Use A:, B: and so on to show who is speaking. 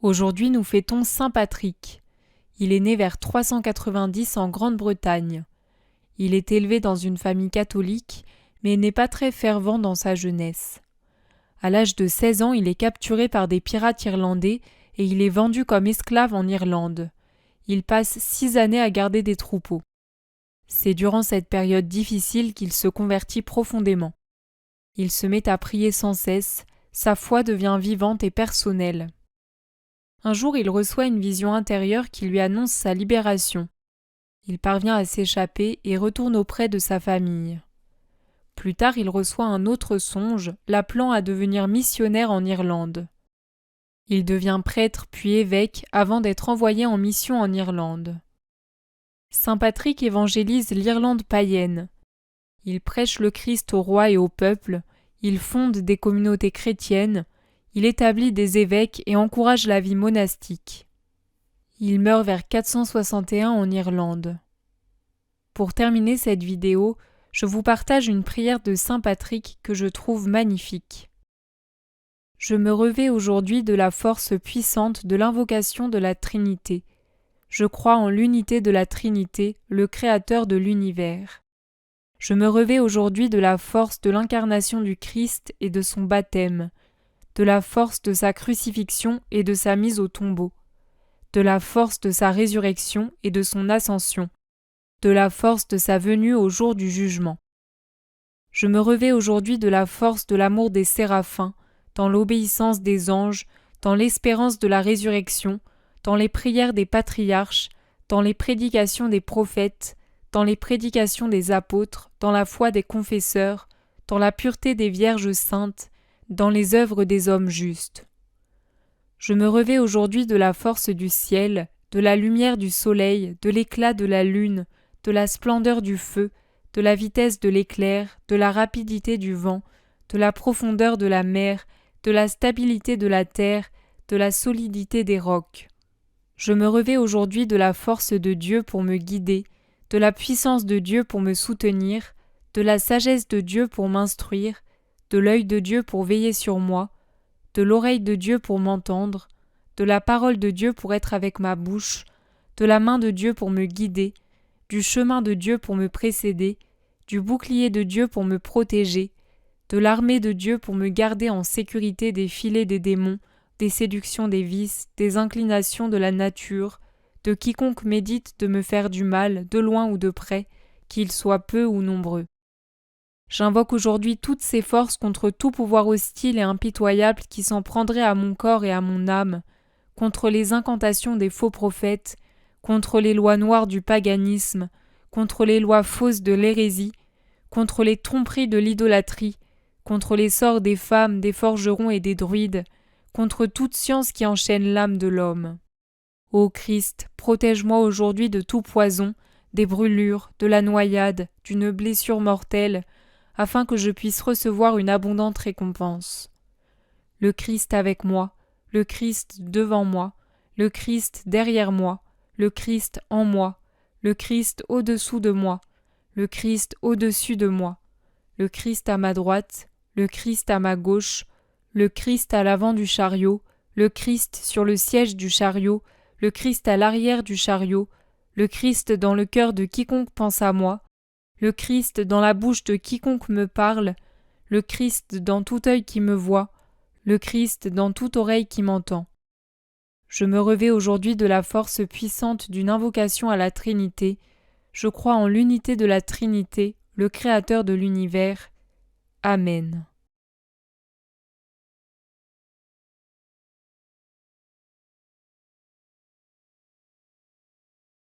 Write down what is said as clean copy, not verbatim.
A: Aujourd'hui, nous fêtons Saint Patrick. Il est né vers 390 en Grande-Bretagne. Il est élevé dans une famille catholique, mais n'est pas très fervent dans sa jeunesse. À l'âge de 16 ans, il est capturé par des pirates irlandais et il est vendu comme esclave en Irlande. Il passe 6 années à garder des troupeaux. C'est durant cette période difficile qu'il se convertit profondément. Il se met à prier sans cesse, sa foi devient vivante et personnelle. Un jour, il reçoit une vision intérieure qui lui annonce sa libération. Il parvient à s'échapper et retourne auprès de sa famille. Plus tard, il reçoit un autre songe, l'appelant à devenir missionnaire en Irlande. Il devient prêtre puis évêque avant d'être envoyé en mission en Irlande. Saint Patrick évangélise l'Irlande païenne. Il prêche le Christ au roi et au peuple, il fonde des communautés chrétiennes, il établit des évêques et encourage la vie monastique. Il meurt vers 461 en Irlande. Pour terminer cette vidéo, je vous partage une prière de Saint Patrick que je trouve magnifique. Je me revais aujourd'hui de la force puissante de l'invocation de la Trinité. Je crois en l'unité de la Trinité, le Créateur de l'univers. Je me revais aujourd'hui de la force de l'incarnation du Christ et de son baptême, de la force de sa crucifixion et de sa mise au tombeau, de la force de sa résurrection et de son ascension, de la force de sa venue au jour du jugement. Je me revais aujourd'hui de la force de l'amour des séraphins, dans l'obéissance des anges, dans l'espérance de la résurrection, dans les prières des patriarches, dans les prédications des prophètes, dans les prédications des apôtres, dans la foi des confesseurs, dans la pureté des vierges saintes, dans les œuvres des hommes justes. Je me revais aujourd'hui de la force du ciel, de la lumière du soleil, de l'éclat de la lune, de la splendeur du feu, de la vitesse de l'éclair, de la rapidité du vent, de la profondeur de la mer, de la stabilité de la terre, de la solidité des rocs. Je me revais aujourd'hui de la force de Dieu pour me guider, de la puissance de Dieu pour me soutenir, de la sagesse de Dieu pour m'instruire, de l'œil de Dieu pour veiller sur moi, de l'oreille de Dieu pour m'entendre, de la parole de Dieu pour être avec ma bouche, de la main de Dieu pour me guider, du chemin de Dieu pour me précéder, du bouclier de Dieu pour me protéger, de l'armée de Dieu pour me garder en sécurité des filets des démons, des séductions des vices, des inclinations de la nature, de quiconque médite de me faire du mal, de loin ou de près, qu'il soit peu ou nombreux. J'invoque aujourd'hui toutes ces forces contre tout pouvoir hostile et impitoyable qui s'en prendrait à mon corps et à mon âme, contre les incantations des faux prophètes, contre les lois noires du paganisme, contre les lois fausses de l'hérésie, contre les tromperies de l'idolâtrie, contre les sorts des femmes, des forgerons et des druides, contre toute science qui enchaîne l'âme de l'homme. Ô Christ, protège-moi aujourd'hui de tout poison, des brûlures, de la noyade, d'une blessure mortelle, afin que je puisse recevoir une abondante récompense. Le Christ avec moi, le Christ devant moi, le Christ derrière moi, le Christ en moi, le Christ au-dessous de moi, le Christ au-dessus de moi, le Christ à ma droite, le Christ à ma gauche, le Christ à l'avant du chariot, le Christ sur le siège du chariot, le Christ à l'arrière du chariot, le Christ dans le cœur de quiconque pense à moi, le Christ dans la bouche de quiconque me parle, le Christ dans tout œil qui me voit, le Christ dans toute oreille qui m'entend. Je me revais aujourd'hui de la force puissante d'une invocation à la Trinité. Je crois en l'unité de la Trinité, le Créateur de l'univers. Amen.